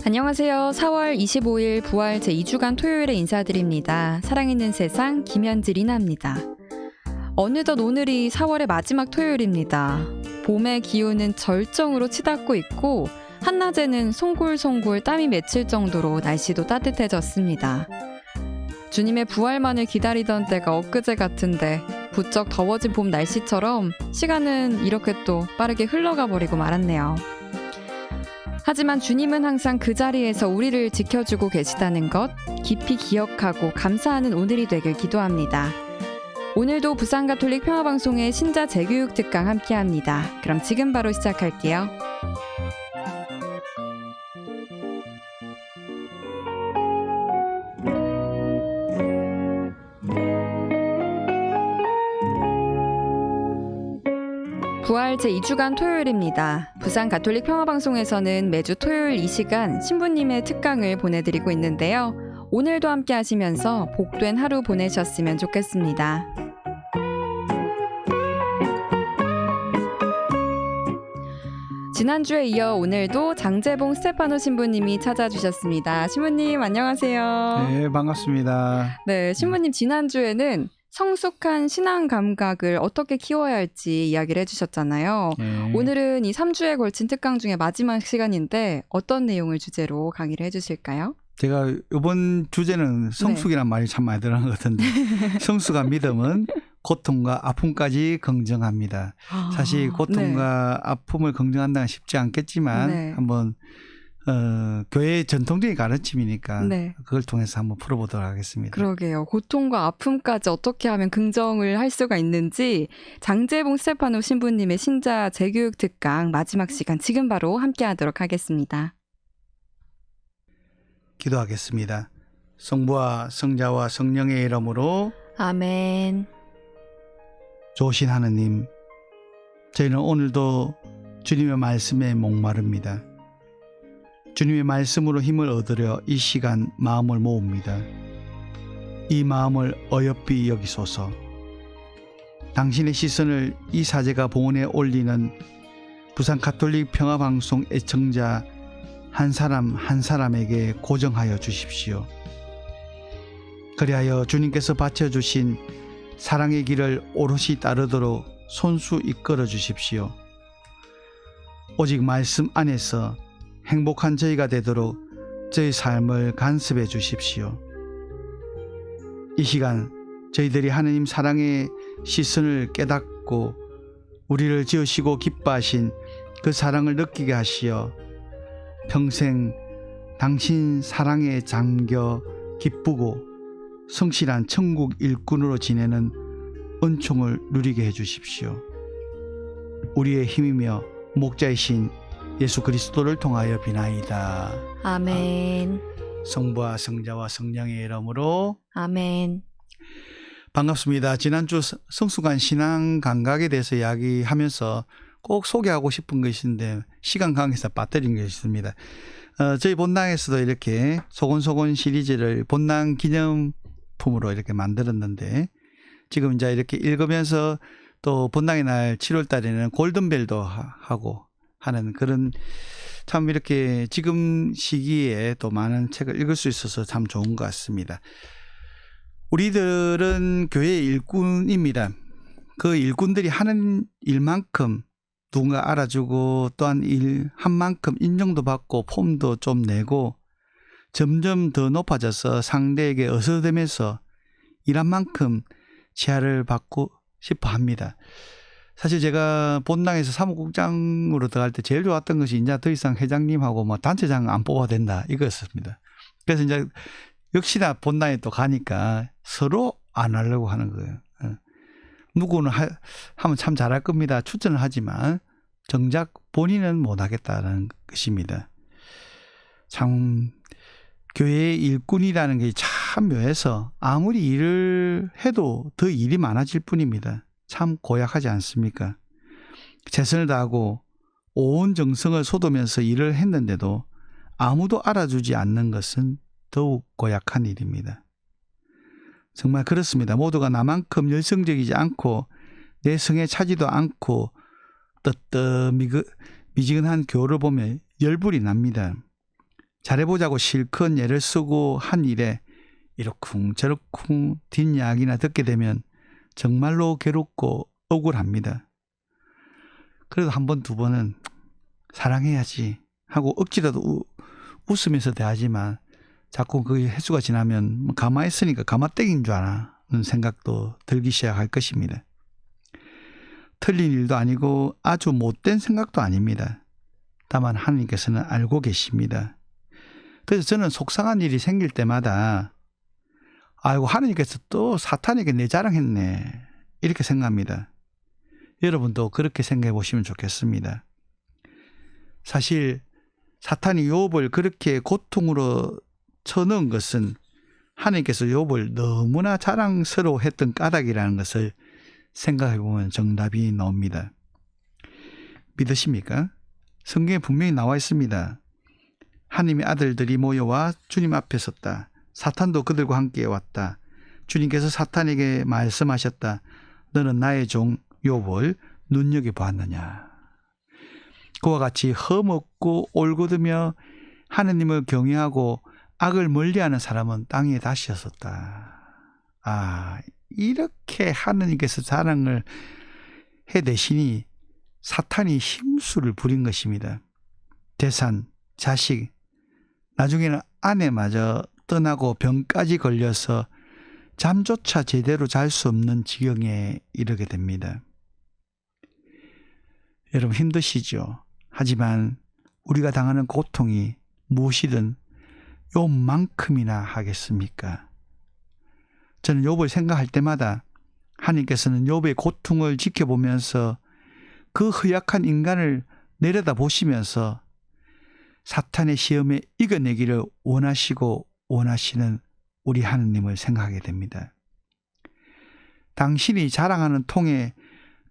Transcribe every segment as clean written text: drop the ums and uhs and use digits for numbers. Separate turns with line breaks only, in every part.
안녕하세요. 4월 25일 부활 제2주간 토요일에 인사드립니다. 사랑있는 세상 김현지 리나입니다. 어느덧 오늘이 4월의 마지막 토요일입니다. 봄의 기온은 절정으로 치닫고 있고 한낮에는 송골송골 땀이 맺힐 정도로 날씨도 따뜻해졌습니다. 주님의 부활만을 기다리던 때가 엊그제 같은데 부쩍 더워진 봄 날씨처럼 시간은 이렇게 또 빠르게 흘러가 버리고 말았네요. 하지만 주님은 항상 그 자리에서 우리를 지켜주고 계시다는 것 깊이 기억하고 감사하는 오늘이 되길 기도합니다. 오늘도 부산가톨릭 평화방송의 신자 재교육 특강 함께합니다. 그럼 지금 바로 시작할게요. 부활 제2주간 토요일입니다. 부산 가톨릭 평화방송에서는 매주 토요일 이 시간 신부님의 특강을 보내드리고 있는데요. 오늘도 함께 하시면서 복된 하루 보내셨으면 좋겠습니다. 지난주에 이어 오늘도 장재봉 스테파노 신부님이 찾아주셨습니다. 신부님 안녕하세요.
네, 반갑습니다.
네, 신부님 지난주에는 성숙한 신앙 감각을 어떻게 키워야 할지 이야기를 해주셨잖아요.
네.
오늘은 이 3주에 걸친 특강 중에 마지막 시간인데 어떤 내용을 주제로 강의를 해주실까요?
제가 이번 주제는 성숙이란 말이 참 많이 들어간 것 같은데 성숙한 믿음은 고통과 아픔까지 긍정합니다. 사실 고통과 아픔을 긍정한다는 쉽지 않겠지만 한번 교회의 전통적인 가르침이니까 그걸 통해서 한번 풀어보도록 하겠습니다.
그러게요. 고통과 아픔까지 어떻게 하면 긍정을 할 수가 있는지 장재봉 스테파노 신부님의 신자 재교육 특강 마지막 시간 지금 바로 함께하도록 하겠습니다.
기도하겠습니다. 성부와 성자와 성령의 이름으로
아멘.
좋으신 하느님, 저희는 오늘도 주님의 말씀에 목마릅니다. 주님의 말씀으로 힘을 얻으려 이 시간 마음을 모읍니다. 이 마음을 어여삐 여기소서. 당신의 시선을 이 사제가 봉헌에 올리는 부산 가톨릭 평화방송 애청자 한 사람 한 사람에게 고정하여 주십시오. 그리하여 주님께서 바쳐주신 사랑의 길을 오롯이 따르도록 손수 이끌어 주십시오. 오직 말씀 안에서 행복한 저희가 되도록 저희 삶을 간섭해 주십시오. 이 시간 저희들이 하느님 사랑의 시선을 깨닫고 우리를 지으시고 기뻐하신 그 사랑을 느끼게 하시어 평생 당신 사랑에 잠겨 기쁘고 성실한 천국 일꾼으로 지내는 은총을 누리게 해주십시오. 우리의 힘이며 목자이신 예수 그리스도를 통하여 비나이다.
아멘.
성부와 성자와 성령의 이름으로
아멘.
반갑습니다. 지난주 성숙한 신앙 감각에 대해서 이야기하면서 꼭 소개하고 싶은 것인데 시간 관계에서 빠뜨린 것이 있습니다. 저희 본당에서도 이렇게 소곤소곤 시리즈를 본당 기념품으로 이렇게 만들었는데 지금 이제 이렇게 읽으면서 또 본당의 날 7월 달에는 골든벨도 하고 하는 그런 참 이렇게 지금 시기에 또 많은 책을 읽을 수 있어서 참 좋은 것 같습니다. 우리들은 교회의 일꾼입니다. 그 일꾼들이 하는 일만큼 누군가 알아주고 또한 일한 만큼 인정도 받고 폼도 좀 내고 점점 더 높아져서 상대에게 어서되면서 일한 만큼 치아를 받고 싶어 합니다. 사실 제가 본당에서 사무국장으로 들어갈 때 제일 좋았던 것이 이제 더 이상 회장님하고 뭐 단체장 안 뽑아도 된다 이거였습니다. 그래서 이제 역시나 본당에 또 가니까 서로 안 하려고 하는 거예요. 누구는 하면 참 잘할 겁니다. 추천을 하지만 정작 본인은 못하겠다는 것입니다. 참 교회의 일꾼이라는 게 참 묘해서 아무리 일을 해도 더 일이 많아질 뿐입니다. 참 고약하지 않습니까? 최선을 다하고 온 정성을 쏟으면서 일을 했는데도 아무도 알아주지 않는 것은 더욱 고약한 일입니다. 정말 그렇습니다. 모두가 나만큼 열성적이지 않고 내 성에 차지도 않고 미지근한 교를 보면 열불이 납니다. 잘해보자고 실컷 애를 쓰고 한 일에 이러쿵저러쿵 뒷이야기나 듣게 되면 정말로 괴롭고 억울합니다. 그래도 한 번, 두 번은 사랑해야지 하고 억지라도 웃으면서 대하지만 자꾸 그 횟수가 지나면 가만히 있으니까 가마떼기인 줄 아는 생각도 들기 시작할 것입니다. 틀린 일도 아니고 아주 못된 생각도 아닙니다. 다만 하나님께서는 알고 계십니다. 그래서 저는 속상한 일이 생길 때마다 아이고 하나님께서 또 사탄에게 내 자랑했네 이렇게 생각합니다. 여러분도 그렇게 생각해 보시면 좋겠습니다. 사실 사탄이 욥을 그렇게 고통으로 쳐넣은 것은 하나님께서 욥을 너무나 자랑스러워했던 까닭이라는 것을 생각해 보면 정답이 나옵니다. 믿으십니까? 성경에 분명히 나와 있습니다. 하나님의 아들들이 모여와 주님 앞에 섰다. 사탄도 그들과 함께 왔다. 주님께서 사탄에게 말씀하셨다. 너는 나의 종 욥을 눈여겨보았느냐. 그와 같이 험없고 올곧으며 하느님을 경외하고 악을 멀리하는 사람은 땅에 다시 섰다. 이렇게 하느님께서 자랑을 해내시니 사탄이 힘수를 부린 것입니다. 재산, 자식, 나중에는 아내마저 떠나고 병까지 걸려서 잠조차 제대로 잘 수 없는 지경에 이르게 됩니다. 여러분 힘드시죠? 하지만 우리가 당하는 고통이 무엇이든 욥만큼이나 하겠습니까? 저는 욥을 생각할 때마다 하나님께서는 욥의 고통을 지켜보면서 그 허약한 인간을 내려다보시면서 사탄의 시험에 이겨내기를 원하시고 원하시는 우리 하느님을 생각하게 됩니다. 당신이 자랑하는 통에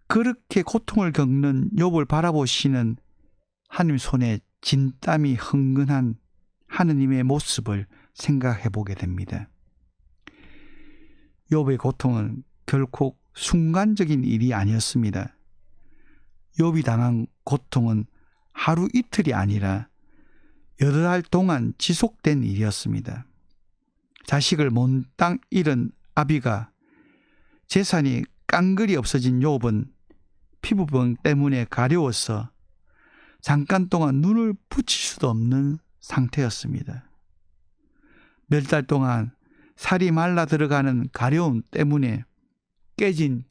그렇게 고통을 겪는 욥을 바라보시는 하느님 손에 진땀이 흥건한 하느님의 모습을 생각해 보게 됩니다. 욥의 고통은 결코 순간적인 일이 아니었습니다. 욥이 당한 고통은 하루 이틀이 아니라 여러 달 동안 지속된 일이었습니다. 자식을 몬땅 잃은 아비가 재산이 깡그리 없어진 욥은 피부병 때문에 가려워서 잠깐 동안 눈을 붙일 수도 없는 상태였습니다. 몇 달 동안 살이 말라 들어가는 가려움 때문에 깨진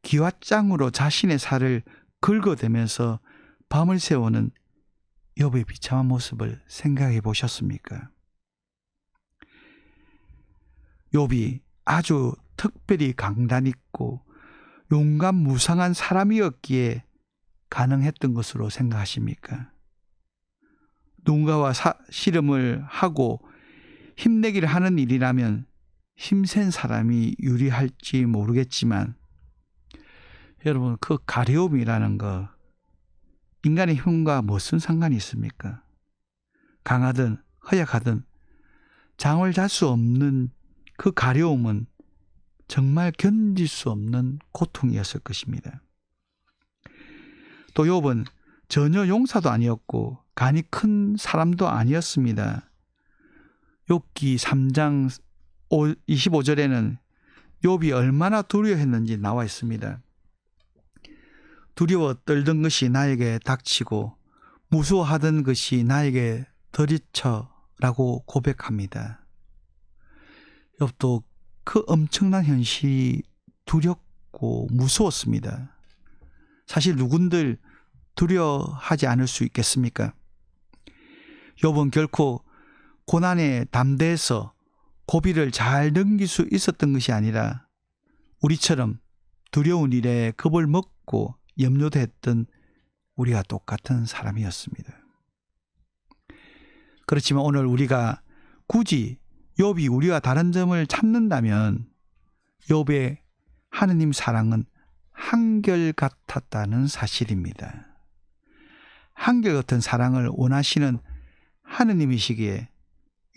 기왓장으로 자신의 살을 긁어대면서 밤을 새우는 욥의 비참한 모습을 생각해 보셨습니까? 욥이 아주 특별히 강단 있고 용감무상한 사람이었기에 가능했던 것으로 생각하십니까? 누군가와 씨름을 하고 힘내기를 하는 일이라면 힘센 사람이 유리할지 모르겠지만 여러분 그 가려움이라는 거 인간의 힘과 무슨 상관이 있습니까? 강하든 허약하든 잠을 잘 수 없는 그 가려움은 정말 견딜 수 없는 고통이었을 것입니다. 또 욥은 전혀 용사도 아니었고 간이 큰 사람도 아니었습니다. 욥기 3장 25절에는 욥이 얼마나 두려워했는지 나와 있습니다. 두려워 떨던 것이 나에게 닥치고 무서워하던 것이 나에게 들이쳐라고 고백합니다. 욥도 그 엄청난 현실이 두렵고 무서웠습니다. 사실 누군들 두려워하지 않을 수 있겠습니까? 욥은 결코 고난에 담대해서 고비를 잘 넘길 수 있었던 것이 아니라 우리처럼 두려운 일에 겁을 먹고 염려도 했던 우리가 똑같은 사람이었습니다. 그렇지만 오늘 우리가 굳이 욥이 우리와 다른 점을 찾는다면 욥의 하느님 사랑은 한결같았다는 사실입니다. 한결같은 사랑을 원하시는 하느님이시기에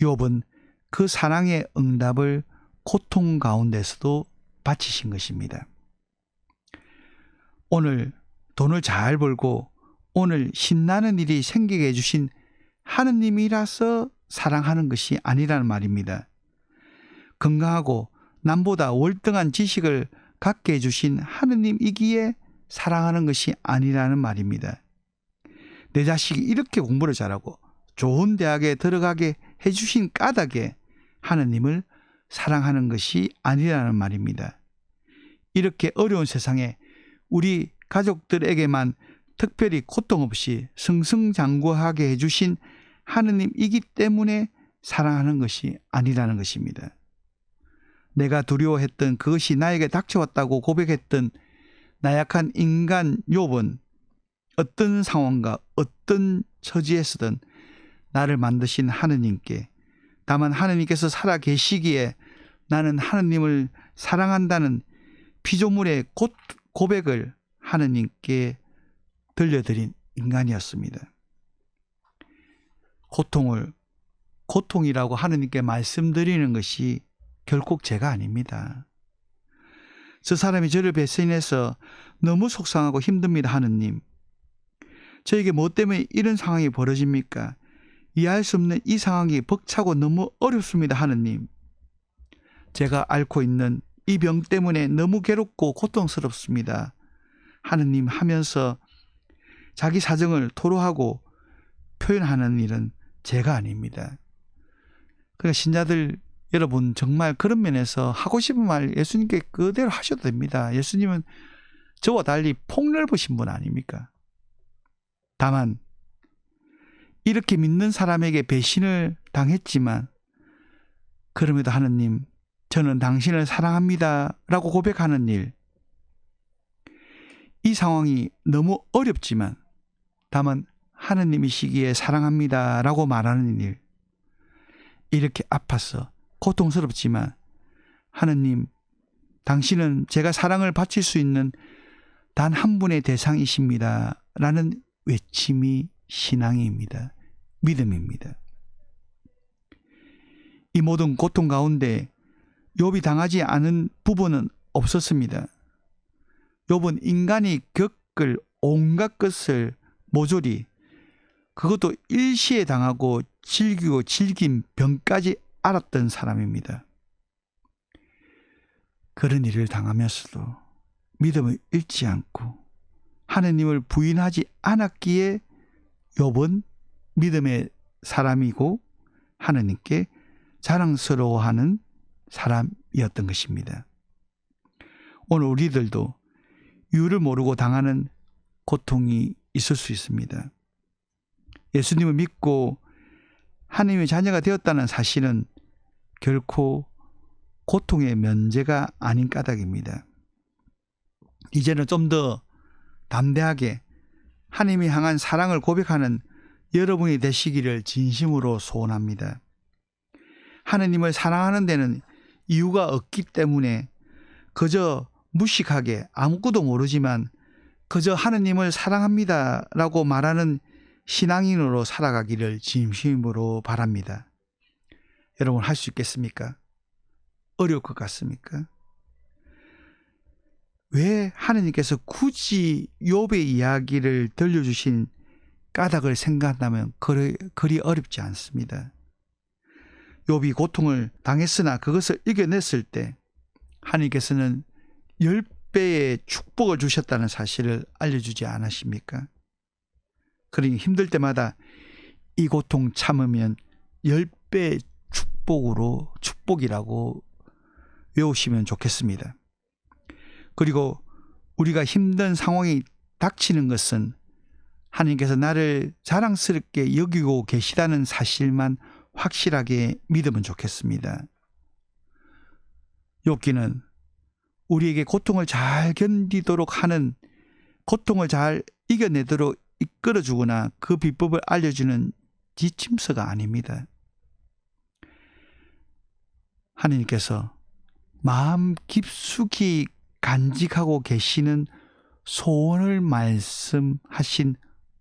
욥은 그 사랑의 응답을 고통 가운데서도 바치신 것입니다. 오늘 돈을 잘 벌고 오늘 신나는 일이 생기게 해주신 하느님이라서 사랑하는 것이 아니라는 말입니다. 건강하고 남보다 월등한 지식을 갖게 해주신 하느님이기에 사랑하는 것이 아니라는 말입니다. 내 자식이 이렇게 공부를 잘하고 좋은 대학에 들어가게 해주신 까닭에 하느님을 사랑하는 것이 아니라는 말입니다. 이렇게 어려운 세상에 우리 가족들에게만 특별히 고통 없이 승승장구하게 해주신 하느님이기 때문에 사랑하는 것이 아니라는 것입니다. 내가 두려워했던 그것이 나에게 닥쳐왔다고 고백했던 나약한 인간 욥은 어떤 상황과 어떤 처지에서든 나를 만드신 하느님께, 다만 하느님께서 살아 계시기에 나는 하느님을 사랑한다는 피조물의 고백을 하느님께 들려드린 인간이었습니다. 고통이라고 하느님께 말씀드리는 것이 결국 제가 아닙니다. 저 사람이 저를 배신해서 너무 속상하고 힘듭니다. 하느님, 저에게 뭐 때문에 이런 상황이 벌어집니까? 이해할 수 없는 이 상황이 벅차고 너무 어렵습니다. 하느님, 제가 앓고 있는 이 병 때문에 너무 괴롭고 고통스럽습니다. 하느님 하면서 자기 사정을 토로하고 표현하는 일은 제가 아닙니다. 그러니까 신자들 여러분, 정말 그런 면에서 하고 싶은 말 예수님께 그대로 하셔도 됩니다. 예수님은 저와 달리 폭넓으신 분 아닙니까? 다만 이렇게 믿는 사람에게 배신을 당했지만 그럼에도 하느님, 저는 당신을 사랑합니다 라고 고백하는 일, 이 상황이 너무 어렵지만 다만 하느님이시기에 사랑합니다 라고 말하는 일, 이렇게 아파서 고통스럽지만 하느님, 당신은 제가 사랑을 바칠 수 있는 단 한 분의 대상이십니다 라는 외침이 신앙입니다. 믿음입니다. 이 모든 고통 가운데 욥이 당하지 않은 부분은 없었습니다. 욥은 인간이 겪을 온갖 것을 모조리, 그것도 일시에 당하고 즐기고 질긴 병까지 알았던 사람입니다. 그런 일을 당하면서도 믿음을 잃지 않고 하느님을 부인하지 않았기에 욥은 믿음의 사람이고 하느님께 자랑스러워하는 사람이었던 것입니다. 오늘 우리들도 이유를 모르고 당하는 고통이 있을 수 있습니다. 예수님을 믿고 하느님의 자녀가 되었다는 사실은 결코 고통의 면제가 아닌 까닭입니다. 이제는 좀 더 담대하게 하느님이 향한 사랑을 고백하는 여러분이 되시기를 진심으로 소원합니다. 하느님을 사랑하는 데는 이유가 없기 때문에 그저 무식하게 아무것도 모르지만 그저 하느님을 사랑합니다 라고 말하는 신앙인으로 살아가기를 진심으로 바랍니다. 여러분, 할 수 있겠습니까? 어려울 것 같습니까? 왜 하느님께서 굳이 욥의 이야기를 들려주신 까닭을 생각한다면 그리 어렵지 않습니다. 욥이 고통을 당했으나 그것을 이겨냈을 때 하느님께서는 10배의 축복을 주셨다는 사실을 알려주지 않으십니까? 그러니 힘들 때마다 이 고통 참으면 10배의 축복이라고 외우시면 좋겠습니다. 그리고 우리가 힘든 상황이 닥치는 것은 하나님께서 나를 자랑스럽게 여기고 계시다는 사실만 확실하게 믿으면 좋겠습니다. 욥기는 우리에게 고통을 잘 견디도록 하는, 고통을 잘 이겨내도록 이끌어주거나 그 비법을 알려주는 지침서가 아닙니다. 하나님께서 마음 깊숙이 간직하고 계시는 소원을 말씀하신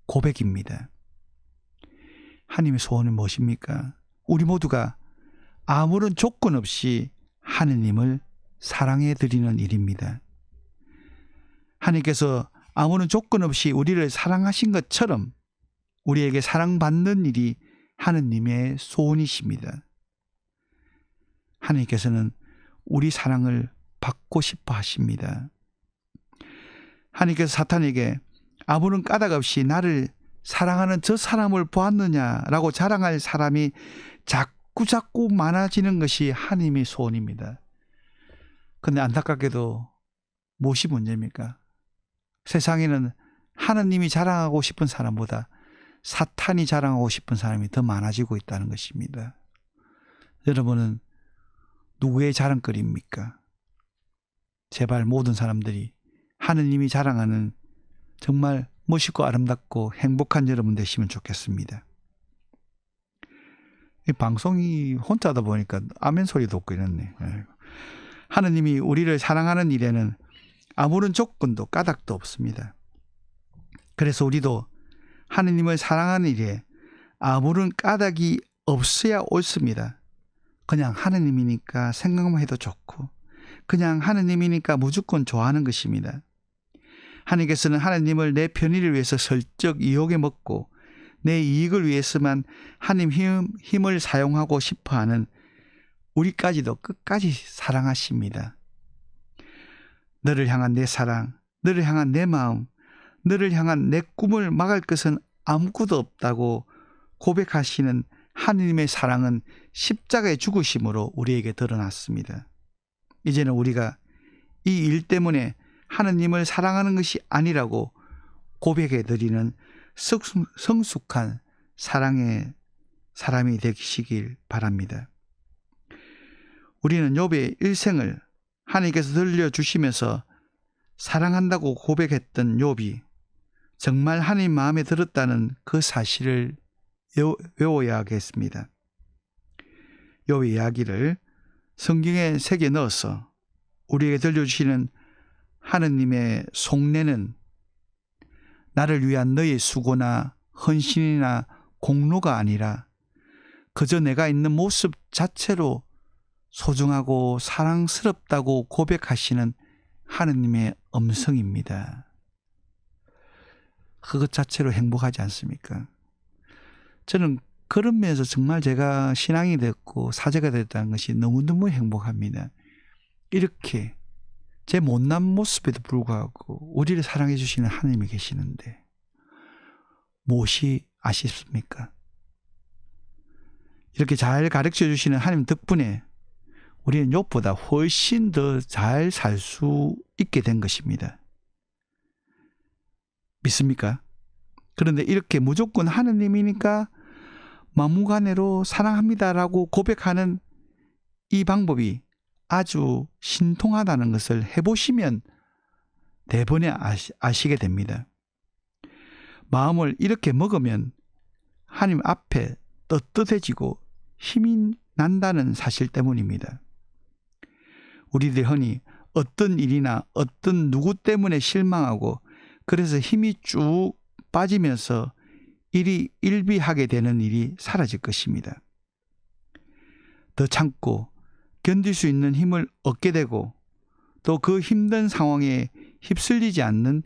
고백입니다. 하나님의 소원은 무엇입니까? 우리 모두가 아무런 조건 없이 하느님을 사랑해 드리는 일입니다. 하느님께서 아무런 조건 없이 우리를 사랑하신 것처럼 우리에게 사랑받는 일이 하느님의 소원이십니다. 하느님께서는 우리 사랑을 받고 싶어 하십니다. 하느님께서 사탄에게 아무런 까닭 없이 나를 사랑하는 저 사람을 보았느냐라고 자랑할 사람이 자꾸 많아지는 것이 하느님의 소원입니다. 그런데 안타깝게도 무엇이 문제입니까? 세상에는 하느님이 자랑하고 싶은 사람보다 사탄이 자랑하고 싶은 사람이 더 많아지고 있다는 것입니다. 여러분은 누구의 자랑거리입니까? 제발 모든 사람들이 하느님이 자랑하는 정말 멋있고 아름답고 행복한 여러분 되시면 좋겠습니다. 이 방송이 혼자다 보니까 아멘 소리도 없고 이렇네. 하느님이 우리를 사랑하는 일에는 아무런 조건도 까닭도 없습니다. 그래서 우리도 하느님을 사랑하는 일에 아무런 까닭이 없어야 옳습니다. 그냥 하느님이니까 생각만 해도 좋고 그냥 하느님이니까 무조건 좋아하는 것입니다. 하느님께서는 하느님을 내 편의를 위해서 슬쩍 유혹에 먹고 내 이익을 위해서만 하느님 힘을 사용하고 싶어하는 우리까지도 끝까지 사랑하십니다. 너를 향한 내 사랑, 너를 향한 내 마음, 너를 향한 내 꿈을 막을 것은 아무것도 없다고 고백하시는 하느님의 사랑은 십자가의 죽으심으로 우리에게 드러났습니다. 이제는 우리가 이 일 때문에 하느님을 사랑하는 것이 아니라고 고백해 드리는 성숙한 사랑의 사람이 되시길 바랍니다. 우리는 욥의 일생을 하느님께서 들려주시면서 사랑한다고 고백했던 욥이 정말 하느님 마음에 들었다는 그 사실을 외워야 하겠습니다. 욥의 이야기를 성경에 새겨 넣어서 우리에게 들려주시는 하느님의 속내는 나를 위한 너의 수고나 헌신이나 공로가 아니라 그저 내가 있는 모습 자체로 소중하고 사랑스럽다고 고백하시는 하느님의 음성입니다. 그것 자체로 행복하지 않습니까? 저는 그런 면에서 정말 제가 신앙이 됐고 사제가 됐다는 것이 너무너무 행복합니다. 이렇게 제 못난 모습에도 불구하고 우리를 사랑해 주시는 하나님이 계시는데 무엇이 아쉽습니까? 이렇게 잘 가르쳐 주시는 하나님 덕분에 우리는 욥보다 훨씬 더 잘 살 수 있게 된 것입니다. 믿습니까? 그런데 이렇게 무조건 하느님이니까 막무가내로 사랑합니다라고 고백하는 이 방법이 아주 신통하다는 것을 해보시면 대번에 아시게 됩니다. 마음을 이렇게 먹으면 하나님 앞에 떳떳해지고 힘이 난다는 사실 때문입니다. 우리들 흔히 어떤 일이나 어떤 누구 때문에 실망하고 그래서 힘이 쭉 빠지면서 일이 일비하게 되는 일이 사라질 것입니다. 더 참고 견딜 수 있는 힘을 얻게 되고 또 그 힘든 상황에 휩쓸리지 않는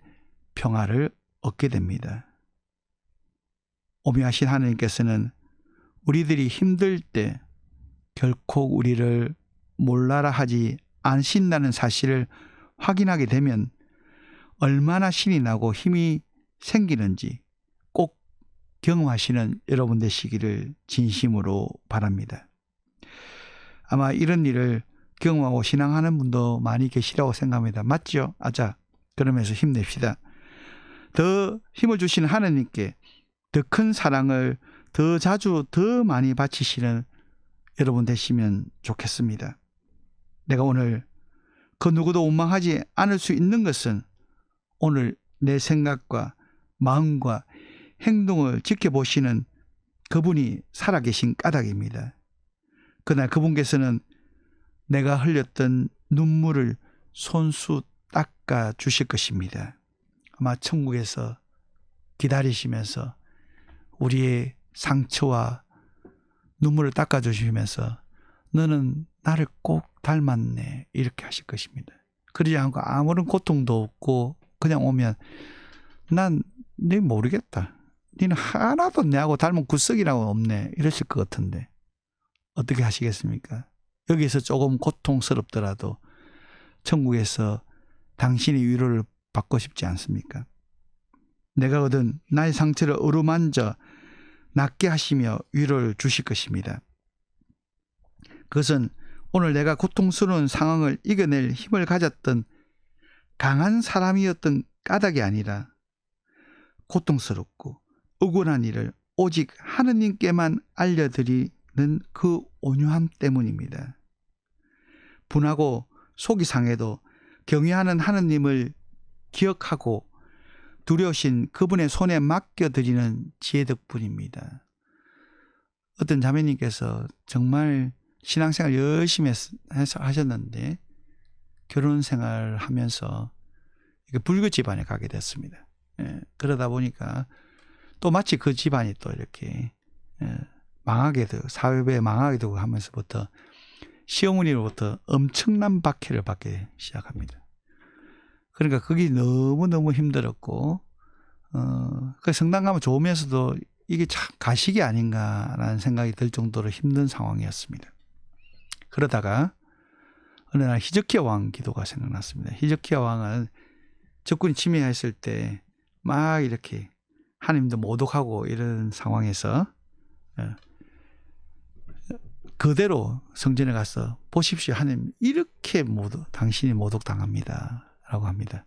평화를 얻게 됩니다. 오묘하신 하나님께서는 우리들이 힘들 때 결코 우리를 몰라라 하지 않으신다는 사실을 확인하게 되면 얼마나 신이 나고 힘이 생기는지 꼭 경험하시는 여러분 되시기를 진심으로 바랍니다. 아마 이런 일을 경험하고 신앙하는 분도 많이 계시라고 생각합니다. 맞죠? 아자, 그러면서 힘냅시다. 더 힘을 주시는 하나님께 더 큰 사랑을 더 자주 더 많이 바치시는 여러분 되시면 좋겠습니다. 내가 오늘 그 누구도 원망하지 않을 수 있는 것은 오늘 내 생각과 마음과 행동을 지켜보시는 그분이 살아계신 까닭입니다. 그날 그분께서는 내가 흘렸던 눈물을 손수 닦아 주실 것입니다. 아마 천국에서 기다리시면서 우리의 상처와 눈물을 닦아 주시면서 너는 나를 꼭 닮았네 이렇게 하실 것입니다. 그러지 않고 아무런 고통도 없고 그냥 오면 난 네 모르겠다. 니는 하나도 내하고 닮은 구석이라고 없네 이러실 것 같은데 어떻게 하시겠습니까? 여기서 조금 고통스럽더라도 천국에서 당신의 위로를 받고 싶지 않습니까? 내가 얻은 나의 상처를 어루만져 낫게 하시며 위로를 주실 것입니다. 그것은 오늘 내가 고통스러운 상황을 이겨낼 힘을 가졌던 강한 사람이었던 까닭이 아니라 고통스럽고 억울한 일을 오직 하느님께만 알려드리는 그 온유함 때문입니다. 분하고 속이 상해도 경외하는 하느님을 기억하고 두려우신 그분의 손에 맡겨드리는 지혜 덕분입니다. 어떤 자매님께서 정말 신앙생활 열심히 해서 하셨는데 결혼 생활을 하면서 불교 집안에 가게 됐습니다. 그러다 보니까 또 마치 그 집안이 또 이렇게 망하게 되고 사회에 망하게 되고 하면서부터 시어머니로부터 엄청난 박해를 받기 시작합니다. 그러니까 그게 너무너무 힘들었고 그 성당 가면 좋으면서도 이게 참 가식이 아닌가라는 생각이 들 정도로 힘든 상황이었습니다. 그러다가 어느 날 히즈키야 왕 기도가 생각났습니다. 히즈키야 왕은 적군이 침해했을 때 막 이렇게 하나님도 모독하고 이런 상황에서 그대로 성전에 가서 보십시오. 하나님 이렇게 당신이 모독당합니다. 라고 합니다.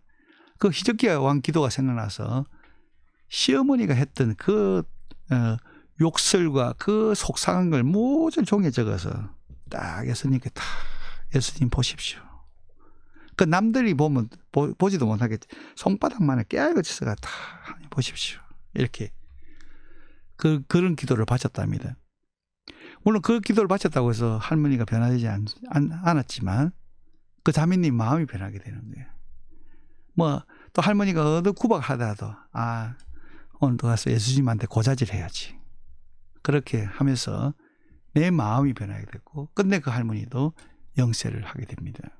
그 히즈키야 왕 기도가 생각나서 시어머니가 했던 그 욕설과 그 속상한 걸 모든 종이에 적어서 딱 예수님께 다 예수님 보십시오. 그 남들이 보면 보지도 못하겠지. 손바닥만에 깨알같이서가 다 보십시오. 이렇게 그런 기도를 바쳤답니다. 물론 그 기도를 바쳤다고 해서 할머니가 변화되지 않았지만 그 자매님 마음이 변하게 되는 거예요. 뭐 또 할머니가 어느 구박하더라도 오늘 또 가서 예수님한테 고자질 해야지. 그렇게 하면서 내 마음이 변하게 됐고 끝내 그 할머니도 영세를 하게 됩니다.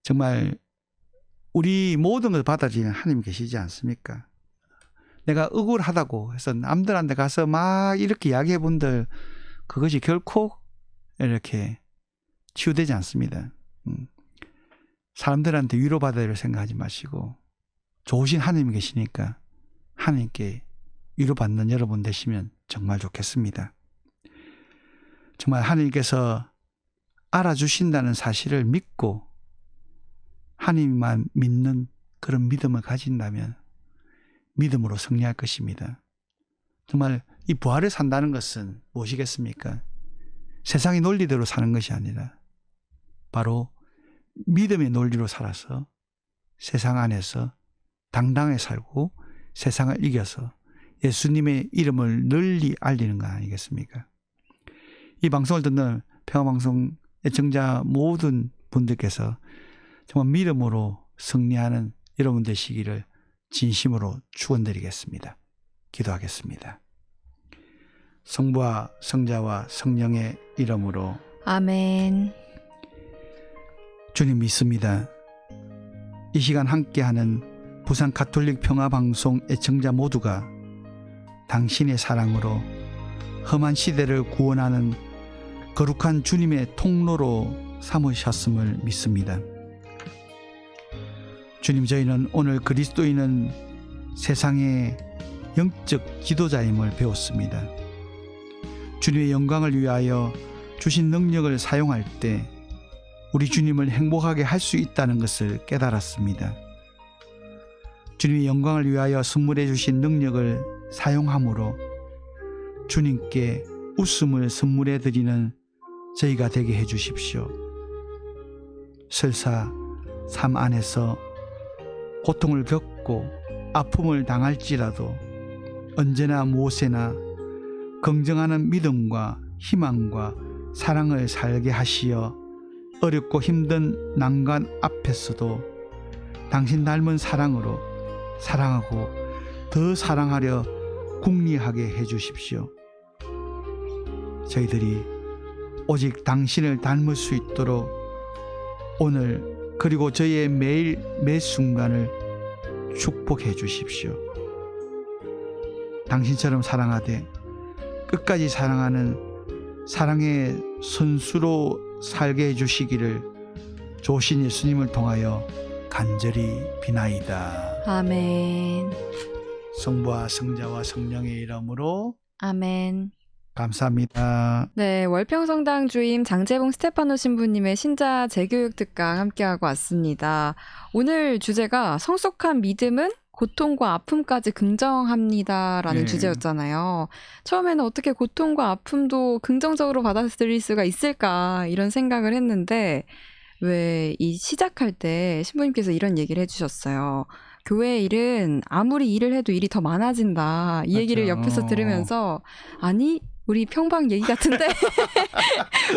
정말 우리 모든 걸 받아들이는 하나님 계시지 않습니까? 내가 억울하다고 해서 남들한테 가서 막 이렇게 이야기해 본들 그것이 결코 이렇게 치유되지 않습니다. 사람들한테 위로받아야 생각하지 마시고 좋으신 하나님이 계시니까 하나님께 위로받는 여러분 되시면 정말 좋겠습니다. 정말 하나님께서 알아주신다는 사실을 믿고 하나님만 믿는 그런 믿음을 가진다면 믿음으로 승리할 것입니다. 정말 이 부활을 산다는 것은 무엇이겠습니까? 세상의 논리대로 사는 것이 아니라 바로 믿음의 논리로 살아서 세상 안에서 당당하게 살고 세상을 이겨서 예수님의 이름을 널리 알리는 거 아니겠습니까? 이 방송을 듣는 평화방송 애청자 모든 분들께서 정말 믿음으로 승리하는 여러분 되시기를 진심으로 축원드리겠습니다. 기도하겠습니다. 성부와 성자와 성령의 이름으로
아멘.
주님 믿습니다. 이 시간 함께하는 부산 가톨릭 평화방송 애청자 모두가 당신의 사랑으로 험한 시대를 구원하는 거룩한 주님의 통로로 삼으셨음을 믿습니다. 주님, 저희는 오늘 그리스도인은 세상의 영적 지도자임을 배웠습니다. 주님의 영광을 위하여 주신 능력을 사용할 때 우리 주님을 행복하게 할 수 있다는 것을 깨달았습니다. 주님의 영광을 위하여 선물해 주신 능력을 사용함으로 주님께 웃음을 선물해 드리는 저희가 되게 해 주십시오. 설사 삶 안에서 고통을 겪고 아픔을 당할지라도 언제나 무엇에나 긍정하는 믿음과 희망과 사랑을 살게 하시어 어렵고 힘든 난관 앞에서도 당신 닮은 사랑으로 사랑하고 더 사랑하려 궁리하게 해 주십시오. 저희들이 오직 당신을 닮을 수 있도록 오늘 그리고 저희의 매일 매 순간을 축복해 주십시오. 당신처럼 사랑하되 끝까지 사랑하는 사랑의 선수로 살게 해주시기를 조신 예수님을 통하여 간절히 비나이다.
아멘.
성부와 성자와 성령의 이름으로
아멘.
감사합니다.
네, 월평성당 주임 장재봉 스테파노 신부님의 신자 재교육 특강 함께하고 왔습니다. 오늘 주제가 성숙한 믿음은 고통과 아픔까지 긍정합니다라는
네.
주제였잖아요. 처음에는 어떻게 고통과 아픔도 긍정적으로 받아들일 수가 있을까 이런 생각을 했는데 왜 이 시작할 때 신부님께서 이런 얘기를 해주셨어요. 교회 일은 아무리 일을 해도 일이 더 많아진다. 이 얘기를
맞죠.
옆에서 들으면서 아니 우리 평방 얘기 같은데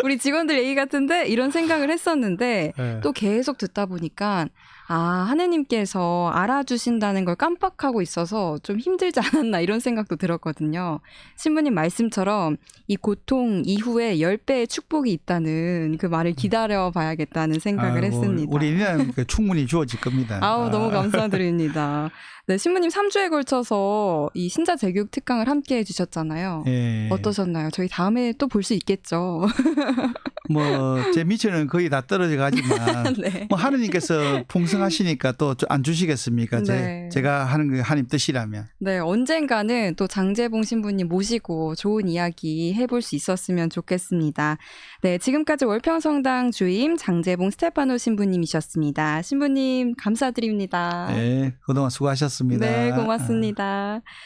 우리 직원들 얘기 같은데 이런 생각을 했었는데
네.
또 계속 듣다 보니까 하느님께서 알아주신다는 걸 깜빡하고 있어서 좀 힘들지 않았나 이런 생각도 들었거든요. 신부님 말씀처럼 이 고통 이후에 10배의 축복이 있다는 그 말을 기다려봐야겠다는 생각을
아이고,
했습니다.
우리는 충분히 주어질 겁니다.
너무 감사드립니다. 네, 신부님 3주에 걸쳐서 이 신자 재교육 특강을 함께 해주셨잖아요.
예.
어떠셨나요? 저희 다음에 또 볼 수 있겠죠.
제 미천은 거의 다 떨어져 가지만
네.
하느님께서 풍성하시니까 또 안 주시겠습니까?
네.
제가 하는 게 하나님 뜻이라면.
네, 언젠가는 또 장재봉 신부님 모시고 좋은 이야기 해볼 수 있었으면 좋겠습니다. 네, 지금까지 월평성당 주임 장재봉 스테파노 신부님이셨습니다. 신부님 감사드립니다.
네, 그동안 수고하셨습니다.
네, 고맙습니다.